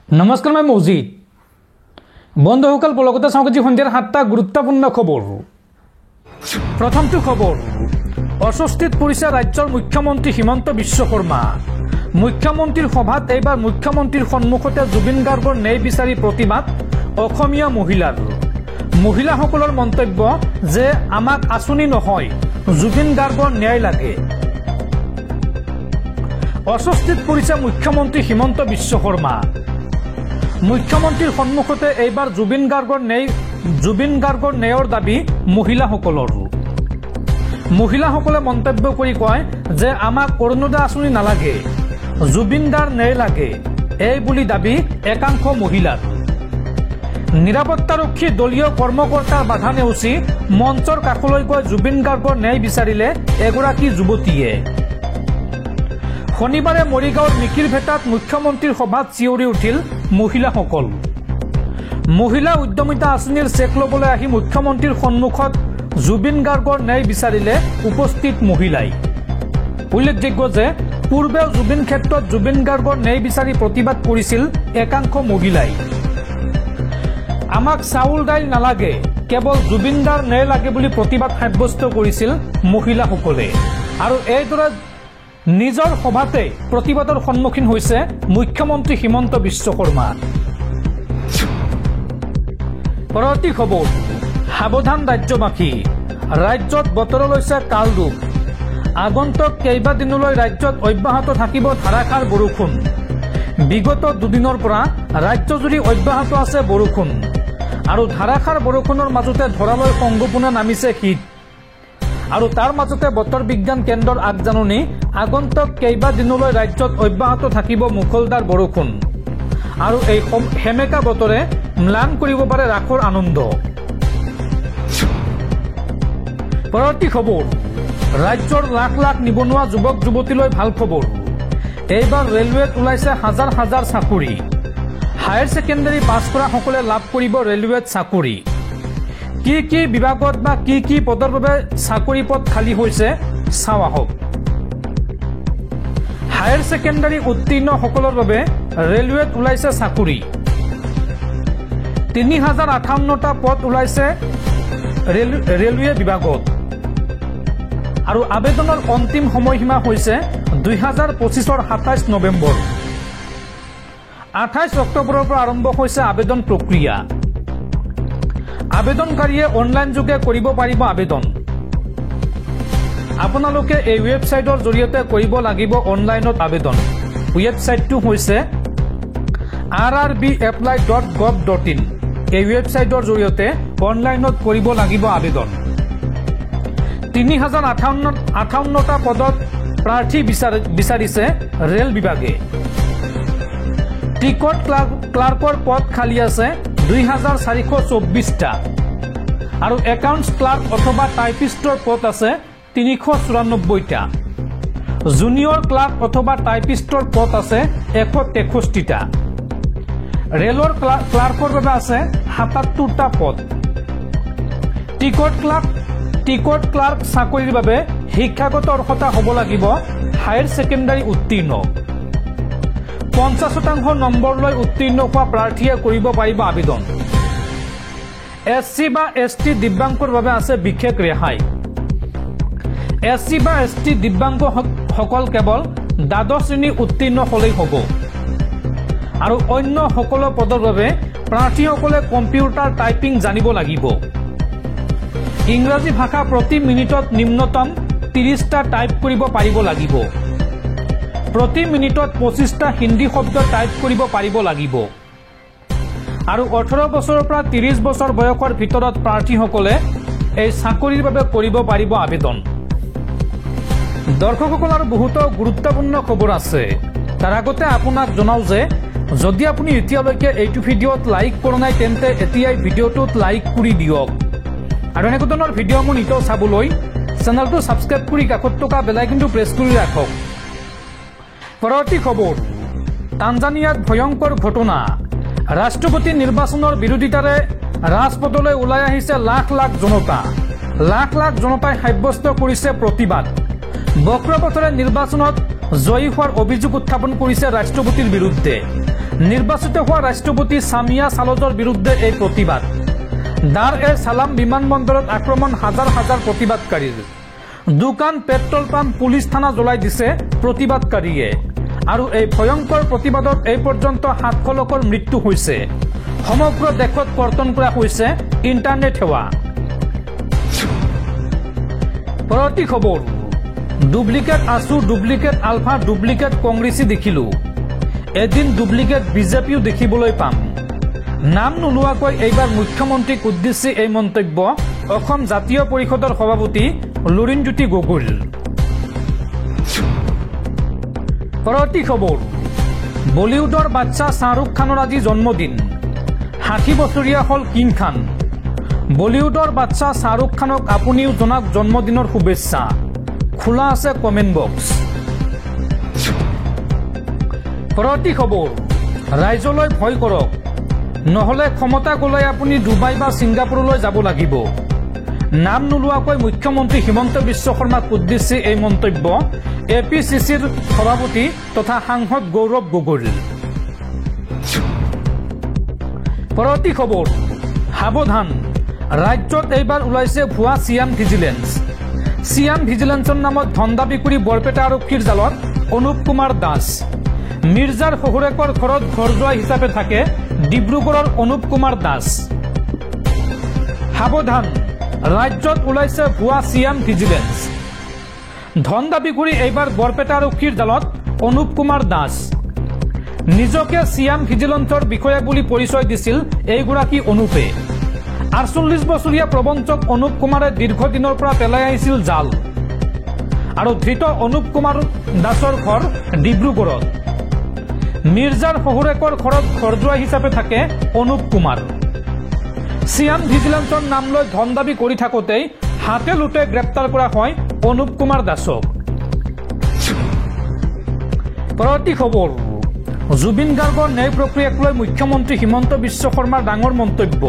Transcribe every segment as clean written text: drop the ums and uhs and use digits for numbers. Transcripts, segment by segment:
নমস্কাৰ মই মৌজিদ বন্ধুসকল পলকতে চাওকজি সন্ধিয়াৰ 7টা গুৰুত্বপূৰ্ণ খবৰ প্ৰথমটো খবৰ অস্বস্তিত পৰিছে ৰাজ্যৰ মুখ্যমন্ত্ৰী হিমন্ত বিশ্ব শৰ্মা মুখ্যমন্ত্ৰীৰ সভাত এইবাৰ মুখ্যমন্ত্ৰীৰ সন্মুখতে জুবিন গাৰ্গৰ ন্যায় বিচাৰি প্ৰতিবাদ অসমীয়া মহিলাসকলৰ মন্তব্য যে আমাক আঁচনি নহয় জুবিন গাৰ্গৰ ন্যায় লাগে অস্বস্তিত পৰিছে মুখ্যমন্ত্ৰী হিমন্ত বিশ্ব শৰ্মা মুখ্যমন্ত্ৰীৰ সন্মুখতে এইবাৰ জুবিন গাৰ্গৰ ন্যায়ৰ দাবী মহিলাসকলে মন্তব্য কৰি কয় যে আমাক অৰুণোদয় আঁচনি নালাগে জুবিন দাৰ ন্যায় লাগে এই বুলি দাবী একাংশ মহিলাৰ নিৰাপত্তাৰক্ষী দলীয় কৰ্মকৰ্তাৰ বাধা নেওচি মঞ্চৰ কাষলৈ গৈ জুবিন গাৰ্গৰ ন্যায় বিচাৰিলে এগৰাকী যুৱতীয়ে শনিবাৰে মৰিগাঁৱৰ মিকিৰ ভেটাত মুখ্যমন্ত্ৰীৰ সভাত চিঞৰি উঠিল মহিলাসকল মহিলা উদ্যমিতা আঁচনিৰ চেক ল'বলৈ আহি মুখ্যমন্ত্ৰীৰ সন্মুখত জুবিন গাৰ্গৰ ন্যায় বিচাৰিলে উপস্থিত মহিলাই উল্লেখযোগ্য যে পূৰ্বেও জুবিন ক্ষেত্ৰত জুবিন গাৰ্গৰ ন্যায় বিচাৰি প্ৰতিবাদ কৰিছিল একাংশ মহিলাই আমাক চাউল দাইল নালাগে কেৱল জুবিন দাৰ ন্যায় লাগে বুলি প্ৰতিবাদ সাব্যস্ত কৰিছিল মহিলাসকলে আৰু এইদৰে নিজৰ সভাতে প্ৰতিবাদৰ সন্মুখীন হৈছে মুখ্যমন্ত্ৰী হিমন্ত বিশ্ব শৰ্মা পৰৱৰ্তী খবৰ সাৱধান ৰাজ্যবাসী ৰাজ্যত বতৰ লৈছে কাল ৰূপ আগন্তুক কেইবাদিনলৈ ৰাজ্যত অব্যাহত থাকিব ধাৰাসাৰ বৰষুণ বিগত দুদিনৰ পৰা ৰাজ্যজুৰি অব্যাহত আছে বৰষুণ আৰু ধাৰাসাৰ বৰষুণৰ মাজতে ধৰালৈ সংগোপনে নামিছে শীত আৰু তাৰ মাজতে বতৰ বিজ্ঞান কেন্দ্ৰৰ আগজাননী আগন্তুক কেইবাদিনলৈ ৰাজ্যত অব্যাহত থাকিব মুখলধাৰ বৰষুণ আৰু এই হেমেকা বতৰে ম্লান কৰিব পাৰে ৰাসৰ আনন্দ পৰৱৰ্তী খবৰ ৰাজ্যৰ লাখ লাখ নিবনুৱা যুৱক যুৱতীলৈ ভাল খবৰ এইবাৰ ৰেলৱেত ওলাইছে হাজাৰ হাজাৰ চাকৰি হায়াৰ ছেকেণ্ডাৰী পাছ কৰাসকলে লাভ কৰিব ৰেলৱেত চাকৰি কি বিভাগত বা কি পদৰ বাবে চাকৰি পদ খালী হৈছে চাওঁ আহক হায়াৰ ছেকেণ্ডাৰী উত্তীৰ্ণসকলৰ বাবে ৰেলৱেত ওলাইছে চাকৰি 3058টা পদ ওলাইছে ৰেলৱে বিভাগত আৰু আবেদনৰ অন্তিম সময়সীমা হৈছে 2025ৰ 27 নৱেম্বৰ 28 অক্টোবৰৰ পৰা আৰম্ভ হৈছে আবেদন প্ৰক্ৰিয়া আবেদনকাৰীয়ে অনলাইন যোগে কৰিব পাৰিব আবেদন আপোনালোকে এই ৱেবছাইটৰ জৰিয়তে কৰিব লাগিব অনলাইনত আবেদন ৱেবছাইটটো হৈছে rrbapply.gov.in এই ৱেবছাইটৰ জৰিয়তে অনলাইনত কৰিব লাগিব আবেদন 3058টা পদত প্ৰাৰ্থী বিচাৰিছে ৰেল বিভাগে টিকট ক্লাৰ্কৰ পদ খালী আছে 2424টা আৰু একাউণ্টছ ক্লাৰ্ক অথবা টাইপিষ্টৰ পদ আছে 394টা জুনিয়ৰ ক্লাৰ্ক অথবা টাইপিষ্টৰ পদ আছে 163টা ৰেলৰ ক্লাৰ্কৰ বাবে আছে 77টা পদ টিকট ক্লাৰ্ক চাকৰিৰ বাবে শিক্ষাগত অৰ্হতা হ'ব লাগিব হায়াৰ ছেকেণ্ডাৰী উত্তীৰ্ণ 50% নম্বৰলৈ উত্তীৰ্ণ হোৱা প্ৰাৰ্থীয়ে কৰিব পাৰিব আবেদন এছচি বা এছটি দিব্যাংগৰ বাবে আছে বিশেষ ৰেহাই এছচি বা এছটি দিব্যাংগসকল কেৱল দ্বাদশ শ্ৰেণী উত্তীৰ্ণ হ'লেই হ'ব আৰু অন্য সকলো পদৰ বাবে প্ৰাৰ্থীসকলে কম্পিউটাৰ টাইপিং জানিব লাগিব ইংৰাজী ভাষা প্ৰতি মিনিটত নিম্নতম 30টা টাইপ কৰিব পাৰিব লাগিব প্ৰতি মিনিটত 25টা হিন্দী শব্দ টাইপ কৰিব পাৰিব লাগিব আৰু 18 বছৰৰ পৰা 30 বছৰ বয়সৰ ভিতৰত প্ৰাৰ্থীসকলে এই চাকৰিৰ বাবে কৰিব পাৰিব আবেদন দৰ্শকসকল আৰু বহুতো গুৰুত্বপূৰ্ণ খবৰ আছে তাৰ আগতে আপোনাক জনাও যে যদি আপুনি এতিয়ালৈকে এইটো ভিডিঅ'ত লাইক কৰা নাই তেন্তে এতিয়াই ভিডিঅ'টোত লাইক কৰি দিয়ক আৰু এনেকুৱা ধৰণৰ ভিডিঅ' মোৰ নিতৌ চাবলৈ চেনেলটো ছাবস্ক্ৰাইব কৰি কাষত থকা বেল আইকনটো প্ৰেছ কৰি ৰাখক পৰৱৰ্তী খবৰ তানজানিয়াত ভয়ংকৰ ঘটনা ৰাষ্ট্ৰপতি নিৰ্বাচনৰ বিৰোধিতাৰে ৰাজপথলৈ ওলাই আহিছে লাখ লাখ জনতাই সাব্যস্ত কৰিছে প্ৰতিবাদ বক্ৰপথৰে নিৰ্বাচনত জয়ী হোৱাৰ অভিযোগ উত্থাপন কৰিছে ৰাষ্ট্ৰপতিৰ বিৰুদ্ধে। নিৰ্বাচিত হোৱা ৰাষ্ট্ৰপতি সামিয়া সালজৰ বিৰুদ্ধে এই প্ৰতিবাদ। দাৰ এ সালাম বিমানবন্দৰত আক্ৰমণ হাজাৰ হাজাৰ প্ৰতিবাদকাৰীৰ। দোকান, পেট্ৰল পাম্প, পুলিচ থানা জ্বলাই দিছে প্ৰতিবাদকাৰীয়ে। আৰু এই ভয়ংকৰ প্ৰতিবাদত এই পৰ্যন্ত 700 লোকৰ মৃত্যু হৈছে। সমগ্ৰ দেশত কৰ্তন কৰা হৈছে ইণ্টাৰনেট সেৱা। পৰৱৰ্তী খবৰ, ডুপ্লিকেট আছু, ডুপ্লিকেট আলফা, ডুপ্লিকেট কংগ্ৰেছী দেখিলো, এদিন ডুপ্লিকেট বিজেপিও দেখিবলৈ পাম। নাম নোলোৱাকৈ এইবাৰ মুখ্যমন্ত্ৰীক উদ্দেশ্যি এই মন্তব্য অসম জাতীয় পৰিষদৰ সভাপতি লুৰিণজ্যোতি গগৈৰ। পৰৱৰ্তী খবৰ, বলিউডৰ বাচ্চা শ্বাহৰুখ খানৰ আজি জন্মদিন। 60 বছৰীয়া হ'ল কিং খান। বলিউডৰ বাচ্চা শ্বাহৰুখ খানক আপুনিও জনাওক জন্মদিনৰ শুভেচ্ছা। খোলা আছে কমেণ্ট বক্স। পৰৱৰ্তী খবৰ, ৰাইজলৈ ভয় কৰক, নহ'লে ক্ষমতা গ'লে আপুনি ডুবাই বা ছিংগাপুৰলৈ যাব লাগিব। নাম নোলোৱাকৈ মুখ্যমন্ত্ৰী হিমন্ত বিশ্ব শৰ্মাক উদ্দেশ্যি এই মন্তব্য APCCৰ সভাপতি তথা সাংসদ গৌৰৱ গগৈৰ। পৰৱৰ্তী খবৰ, সাৱধান, ৰাজ্যত এইবাৰ ওলাইছে ভুৱা চিয়াম ভিজিলেন্স। চিয়াম ভিজিলেন্সৰ নামত ধন দাবী কৰি বৰপেটা আৰক্ষীৰ জালত অনুপ কুমাৰ দাস। মিৰ্জাৰ শহুৰেকৰ ঘৰত ঘৰ যোৱা হিচাপে থাকে ডিব্ৰুগড়ৰ অনুপ কুমাৰ দাস। সাৱধান, ৰাজ্যত ওলাইছে ভুৱা চিয়াম ভিজিলেন্স। ধন দাবী কৰি এইবাৰ বৰপেটা আৰক্ষীৰ জালত অনুপ কুমাৰ দাস। নিজকে চিয়াম ভিজিলেন্সৰ বিষয়া বুলি পৰিচয় দিছিল এইগৰাকী অনুপে। 48 বছৰীয়া প্ৰবঞ্চক অনুপ কুমাৰে দীৰ্ঘদিনৰ পৰা পেলাই আহিছিল জাল। আৰু ধৃত অনুপ কুমাৰ দাসৰ ঘৰ ডিব্ৰুগড়ত। মিৰ্জাৰ শহুৰেকৰ ঘৰত ঘৰ যোৱা হিচাপে থাকে অনুপ কুমাৰ। চিয়াম ভিজিলেন্সৰ নাম লৈ ধন দাবী কৰি থাকোঁতেই হাতে লোটে গ্ৰেপ্তাৰ কৰা হয় অনুপ কুমাৰ দাসক। পৰৱৰ্তী খবৰ, জুবিন গাৰ্গৰ ন্যায় প্ৰক্ৰিয়াক লৈ মুখ্যমন্ত্ৰী হিমন্ত বিশ্ব শৰ্মাৰ ডাঙৰ মন্তব্য।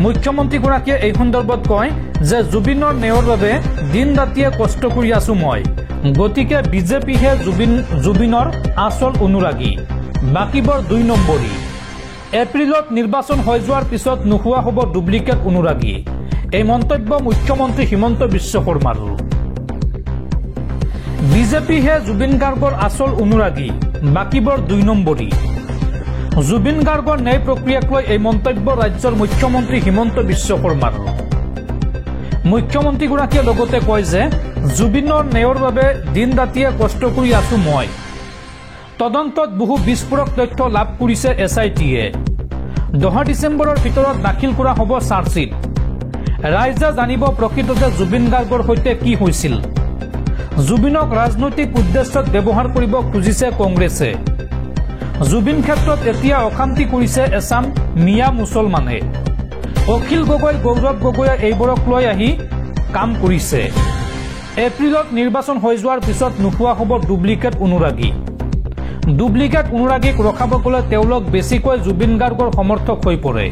মুখ্যমন্ত্ৰীগৰাকীয়ে এই সন্দৰ্ভত কয় যে জুবিনৰ ন্যায়ৰ বাবে দিন ৰাতিয়ে কষ্ট কৰি আছো মই, গতিকে বিজেপিহে জুবিনৰ আচল অনুৰাগী, বাকীবোৰ 2 নম্বৰী। এপ্ৰিলত নিৰ্বাচন হৈ যোৱাৰ পিছত নোহোৱা হ'ব ডুপ্লিকেট অনুৰাগী। এই মন্তব্য মুখ্যমন্ত্ৰী হিমন্ত বিশ্ব শৰ্মাৰ। বিজেপিহে জুবিন গাৰ্গৰ আচল অনুৰাগী, বাকীবোৰ 2 নম্বৰী। জুবিন গাৰ্গৰ ন্যায় প্ৰক্ৰিয়াক লৈ এই মন্তব্য ৰাজ্যৰ মুখ্যমন্ত্ৰী হিমন্ত বিশ্ব শৰ্মাৰ। মুখ্যমন্ত্ৰীগৰাকীয়ে লগতে কয় যে জুবিনৰ ন্যায়ৰ বাবে দিন ৰাতিয়ে কষ্ট কৰি আছো মই। তদন্তত বহু বিস্ফোৰক তথ্য লাভ কৰিছে SIT-য়ে। 10 ডিচেম্বৰৰ ভিতৰত দাখিল কৰা হ'ব চাৰ্জশ্বিট। ৰাইজে জানিব প্ৰকৃততে জুবিন গাৰ্গৰ সৈতে কি হৈছিল। জুবিনক ৰাজনৈতিক উদ্দেশ্যত ব্যৱহাৰ কৰিব খুজিছে কংগ্ৰেছে। জুবিন ক্ষেত্ৰত এতিয়া অশান্তি কৰিছে এছাম মিয়া মুছলমানে। অখিল গগৈ, গৌৰৱ গগৈয়ে এইবোৰক লৈ আহি কাম কৰিছে। এপ্ৰিলত নিৰ্বাচন হৈ যোৱাৰ পিছত নোহোৱা হ'ব ডুপ্লিকেট অনুৰাগী। ডুপ্লিকেট অনুৰাগীক ৰখাব গ'লে তেওঁলোক বেছিকৈ জুবিন গাৰ্গৰ সমৰ্থক হৈ পৰে।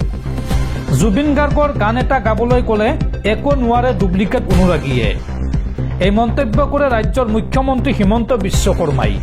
জুবিন গাৰ্গৰ গান এটা গাবলৈ ক'লে একো নোৱাৰে ডুপ্লিকেট অনুৰাগীয়ে। এই মন্তব্য কৰে ৰাজ্যৰ মুখ্যমন্ত্ৰী হিমন্ত বিশ্ব শৰ্মাই।